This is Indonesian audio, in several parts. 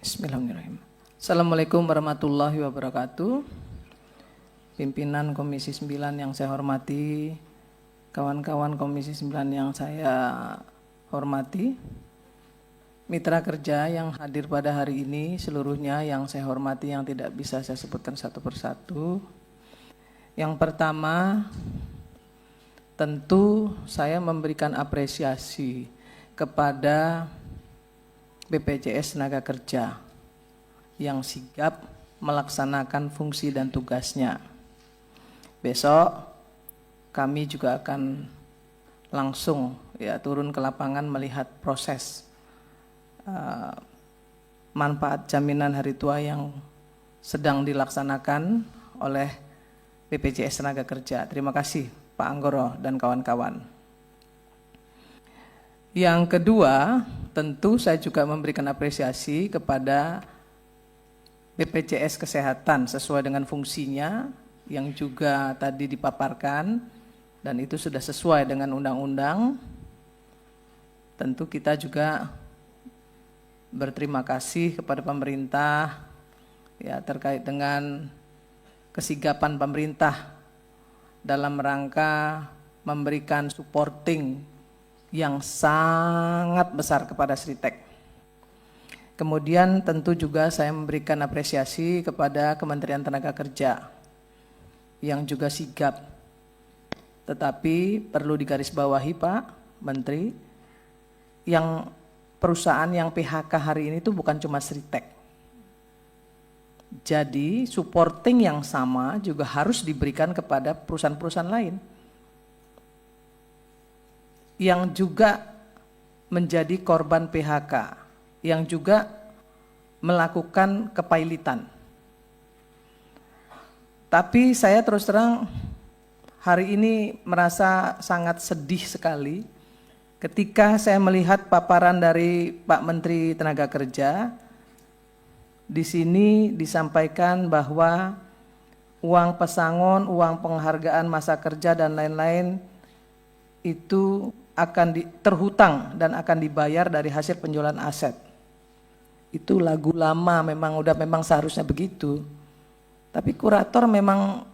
Bismillahirrahmanirrahim. Assalamualaikum warahmatullahi wabarakatuh. Pimpinan Komisi 9 yang saya hormati, kawan-kawan Komisi 9 yang saya hormati, mitra kerja yang hadir pada hari ini, seluruhnya yang saya hormati yang tidak bisa saya sebutkan satu persatu. Yang pertama, tentu saya memberikan apresiasi kepada BPJS Tenaga Kerja yang sigap melaksanakan fungsi dan tugasnya. Besok kami juga akan langsung turun ke lapangan melihat proses manfaat jaminan hari tua yang sedang dilaksanakan oleh BPJS Tenaga Kerja. Terima kasih Pak Anggoro dan kawan-kawan. Yang kedua, tentu saya juga memberikan apresiasi kepada BPJS Kesehatan sesuai dengan fungsinya yang juga tadi dipaparkan dan itu sudah sesuai dengan undang-undang. Tentu kita juga berterima kasih kepada pemerintah terkait dengan kesigapan pemerintah dalam rangka memberikan supporting yang sangat besar kepada Sritek. Kemudian tentu juga saya memberikan apresiasi kepada Kementerian Tenaga Kerja yang juga sigap. Tetapi perlu digarisbawahi Pak Menteri, yang perusahaan yang PHK hari ini itu bukan cuma Sritek. Jadi supporting yang sama juga harus diberikan kepada perusahaan-perusahaan lain yang juga menjadi korban PHK, yang juga melakukan kepailitan. Tapi saya terus terang hari ini merasa sangat sedih sekali ketika saya melihat paparan dari Pak Menteri Tenaga Kerja. Di sini disampaikan bahwa uang pesangon, uang penghargaan masa kerja dan lain-lain itu akan terhutang dan akan dibayar dari hasil penjualan aset. Itu lagu lama, memang seharusnya begitu. Tapi kurator memang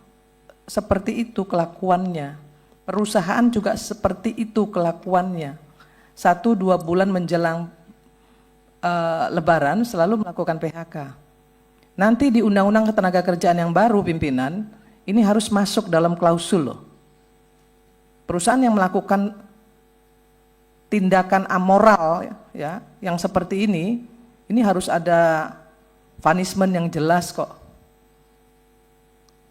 seperti itu kelakuannya. Perusahaan juga seperti itu kelakuannya. 1-2 bulan menjelang Lebaran selalu melakukan PHK. Nanti di Undang-Undang Ketenagakerjaan yang baru pimpinan, ini harus masuk dalam klausul loh. Perusahaan yang melakukan tindakan amoral yang seperti ini harus ada punishment yang jelas kok.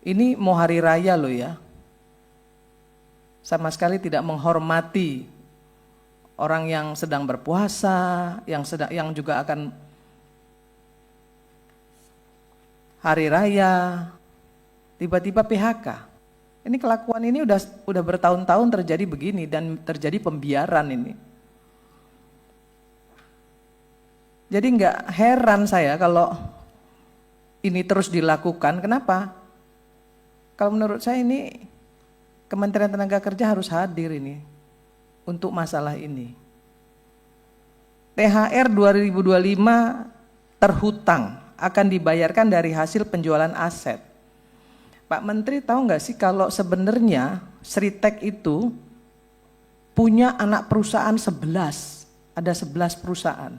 Ini mau hari raya loh ya. Sama sekali tidak menghormati orang yang sedang berpuasa, yang juga akan hari raya, tiba-tiba PHK. Ini kelakuan ini udah bertahun-tahun terjadi begini dan terjadi pembiaran ini. Jadi nggak heran saya kalau ini terus dilakukan. Kenapa? Kalau menurut saya ini Kementerian Tenaga Kerja harus hadir ini untuk masalah ini. THR 2025 terhutang akan dibayarkan dari hasil penjualan aset. Pak Menteri tahu nggak sih kalau sebenarnya Sritek itu punya anak perusahaan 11, ada 11 perusahaan.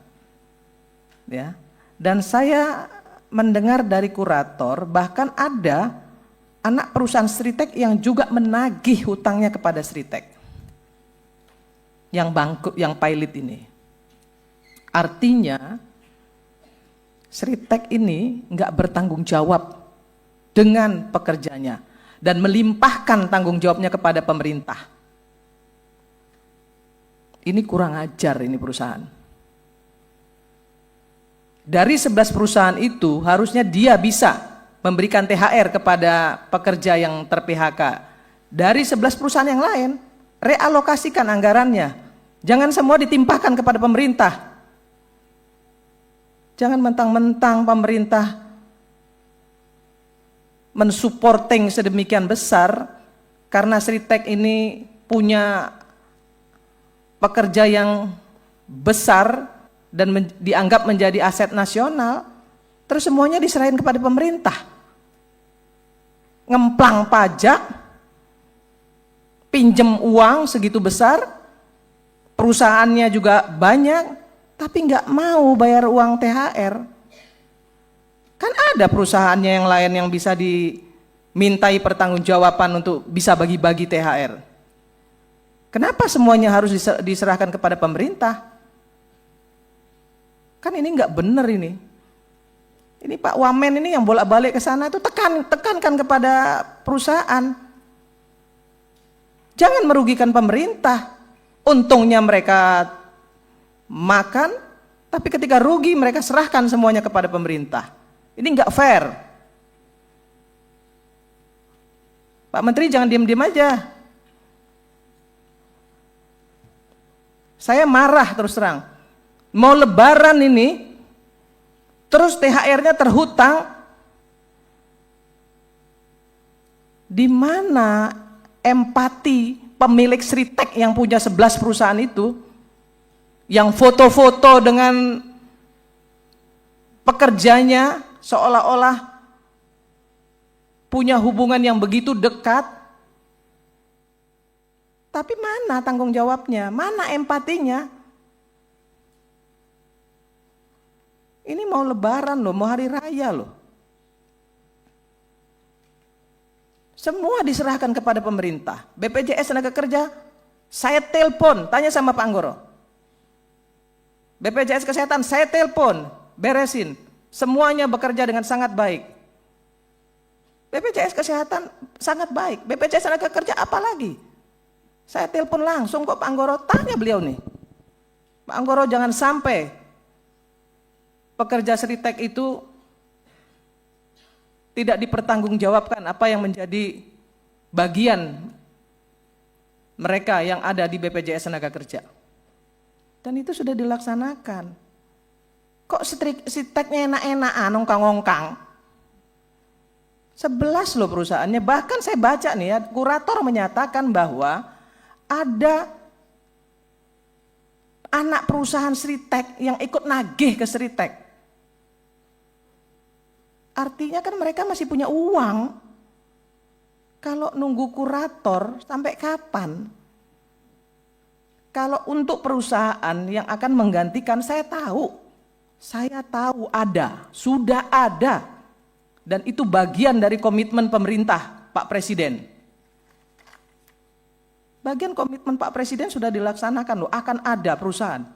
Ya. Dan saya mendengar dari kurator bahkan ada anak perusahaan Sritek yang juga menagih hutangnya kepada Sritek. Yang bangkrut, yang pilot ini. Artinya Sritek ini nggak bertanggung jawab dengan pekerjanya dan melimpahkan tanggung jawabnya kepada pemerintah. Ini kurang ajar ini perusahaan. Dari 11 perusahaan itu harusnya dia bisa memberikan THR kepada pekerja yang ter-PHK. Dari 11 perusahaan yang lain, realokasikan anggarannya. Jangan semua ditimpahkan kepada pemerintah. Jangan mentang-mentang pemerintah mensupporting sedemikian besar karena Sritek ini punya pekerja yang besar, dan dianggap menjadi aset nasional, terus semuanya diserahin kepada pemerintah. Ngemplang pajak, pinjem uang segitu besar, perusahaannya juga banyak, tapi nggak mau bayar uang THR. Kan ada perusahaannya yang lain yang bisa dimintai pertanggungjawaban untuk bisa bagi-bagi THR. Kenapa semuanya harus diserahkan kepada pemerintah? Kan ini nggak benar ini. Ini Pak Wamen ini yang bolak-balik ke sana itu tekankan kepada perusahaan. Jangan merugikan pemerintah. Untungnya mereka makan, tapi ketika rugi mereka serahkan semuanya kepada pemerintah. Ini nggak fair. Pak Menteri jangan diam-diam aja. Saya marah terus terang. Mau lebaran ini, terus THR-nya terhutang. Di mana empati pemilik Sritek yang punya 11 perusahaan itu, yang foto-foto dengan pekerjanya seolah-olah punya hubungan yang begitu dekat, tapi mana tanggung jawabnya, mana empatinya? Ini mau lebaran loh, mau hari raya loh. Semua diserahkan kepada pemerintah. BPJS Tenaga Kerja, saya telepon, tanya sama Pak Anggoro. BPJS Kesehatan, saya telepon, beresin. Semuanya bekerja dengan sangat baik. BPJS Kesehatan sangat baik. BPJS Tenaga Kerja apalagi? Saya telepon langsung kok Pak Anggoro, tanya beliau nih. Pak Anggoro jangan sampai pekerja Sritek itu tidak dipertanggungjawabkan apa yang menjadi bagian mereka yang ada di BPJS Tenaga Kerja. Dan itu sudah dilaksanakan. Kok Sriteknya enak-enakan, ongkang-ongkang? 11 loh perusahaannya, bahkan saya baca nih ya, kurator menyatakan bahwa ada anak perusahaan Sritek yang ikut nagih ke Sritek. Artinya kan mereka masih punya uang. Kalau nunggu kurator sampai kapan? Kalau untuk perusahaan yang akan menggantikan, saya tahu ada, sudah ada. Dan itu bagian dari komitmen pemerintah, Pak Presiden. Bagian komitmen Pak Presiden sudah dilaksanakan loh, akan ada perusahaan.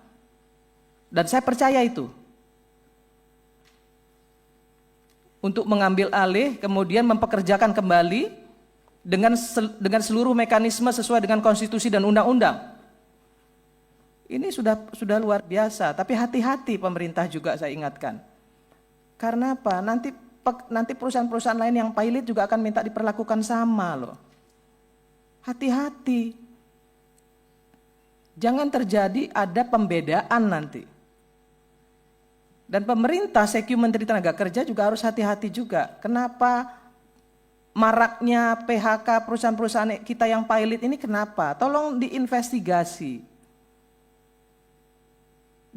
Dan saya percaya itu. Untuk mengambil alih, kemudian mempekerjakan kembali dengan seluruh mekanisme sesuai dengan konstitusi dan undang-undang. Ini sudah luar biasa, tapi hati-hati pemerintah juga saya ingatkan. Karena apa? Nanti perusahaan-perusahaan lain yang pilot juga akan minta diperlakukan sama loh. Hati-hati. Jangan terjadi ada pembedaan nanti. Dan pemerintah, Seku Menteri Tenaga Kerja juga harus hati-hati juga. Kenapa maraknya PHK perusahaan-perusahaan kita yang pilot ini kenapa? Tolong diinvestigasi.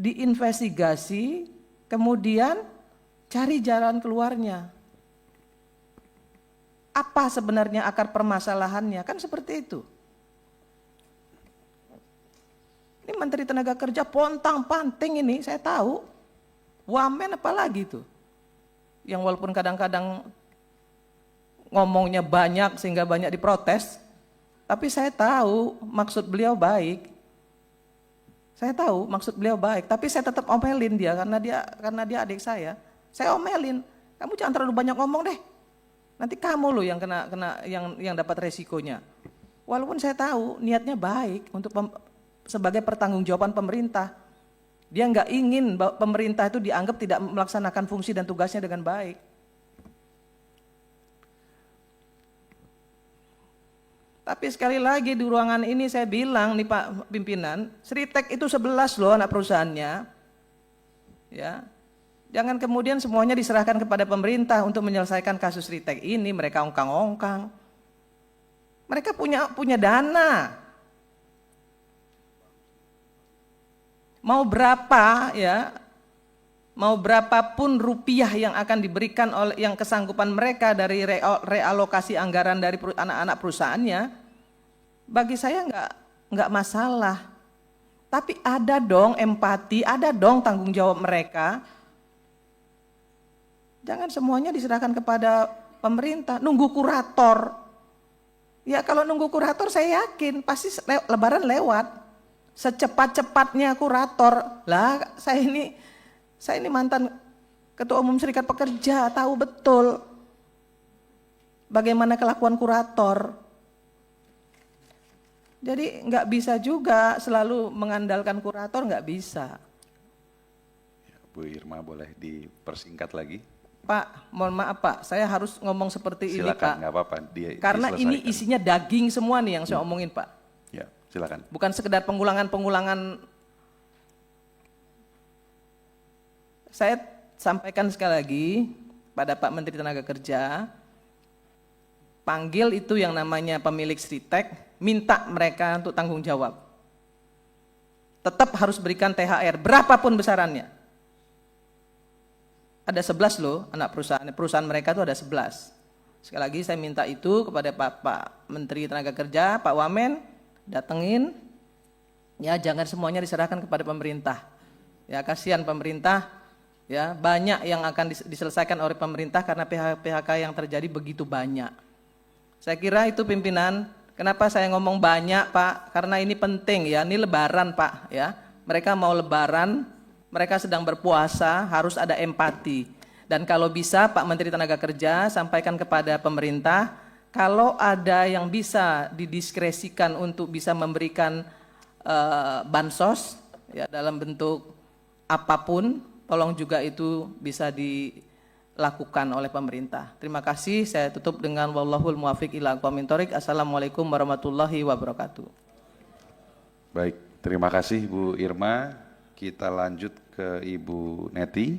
Diinvestigasi, kemudian cari jalan keluarnya. Apa sebenarnya akar permasalahannya? Kan seperti itu. Ini Menteri Tenaga Kerja pontang-panting ini, saya tahu. Wamen apalagi tuh, yang walaupun kadang-kadang ngomongnya banyak sehingga banyak diprotes, tapi saya tahu maksud beliau baik. Saya tahu maksud beliau baik, tapi saya tetap omelin dia karena dia adik saya. Saya omelin, kamu jangan terlalu banyak ngomong deh. Nanti kamu loh yang kena yang dapat resikonya. Walaupun saya tahu niatnya baik untuk sebagai pertanggungjawaban pemerintah. Dia nggak ingin pemerintah itu dianggap tidak melaksanakan fungsi dan tugasnya dengan baik. Tapi sekali lagi di ruangan ini saya bilang nih Pak Pimpinan, Sritek itu 11 loh anak perusahaannya. Ya. Jangan kemudian semuanya diserahkan kepada pemerintah untuk menyelesaikan kasus Sritek ini, mereka ongkang-ongkang. Mereka punya dana. mau berapa ya, mau berapapun rupiah yang akan diberikan oleh yang kesanggupan mereka dari realokasi anggaran dari anak-anak perusahaannya, bagi saya nggak masalah. Tapi ada dong empati, ada dong tanggung jawab mereka. Jangan semuanya diserahkan kepada pemerintah, nunggu kurator. Ya kalau nunggu kurator saya yakin pasti lebaran lewat. Secepat-cepatnya kurator. Lah saya ini mantan Ketua Umum Serikat Pekerja, tahu betul bagaimana kelakuan kurator. Jadi nggak bisa juga selalu mengandalkan kurator, nggak bisa. Ya, Bu Irma boleh dipersingkat lagi? Pak, mohon maaf Pak, saya harus ngomong seperti Silakan, ini Pak. Nggak apa-apa. Karena ini isinya daging semua nih yang saya omongin Pak. Ya, silakan. Bukan sekedar pengulangan. Saya sampaikan sekali lagi pada Pak Menteri Tenaga Kerja, panggil itu yang namanya pemilik Sritek, minta mereka untuk tanggung jawab. Tetap harus berikan THR, berapapun besarannya. Ada 11 loh anak perusahaan mereka itu ada 11. Sekali lagi saya minta itu kepada Pak Menteri Tenaga Kerja, Pak Wamen, datengin, ya jangan semuanya diserahkan kepada pemerintah. Ya kasihan pemerintah, ya banyak yang akan diselesaikan oleh pemerintah karena PHK yang terjadi begitu banyak. Saya kira itu pimpinan. Kenapa saya ngomong banyak Pak? Karena ini penting ya, ini lebaran Pak ya. Mereka mau lebaran, mereka sedang berpuasa, harus ada empati. Dan kalau bisa Pak Menteri Tenaga Kerja sampaikan kepada pemerintah, kalau ada yang bisa didiskresikan untuk bisa memberikan bansos ya dalam bentuk apapun, tolong juga itu bisa dilakukan oleh pemerintah. Terima kasih, saya tutup dengan wallahul muwaffiq ila aqwamit thoriq. Assalamualaikum warahmatullahi wabarakatuh. Baik, terima kasih Bu Irma. Kita lanjut ke Ibu Neti.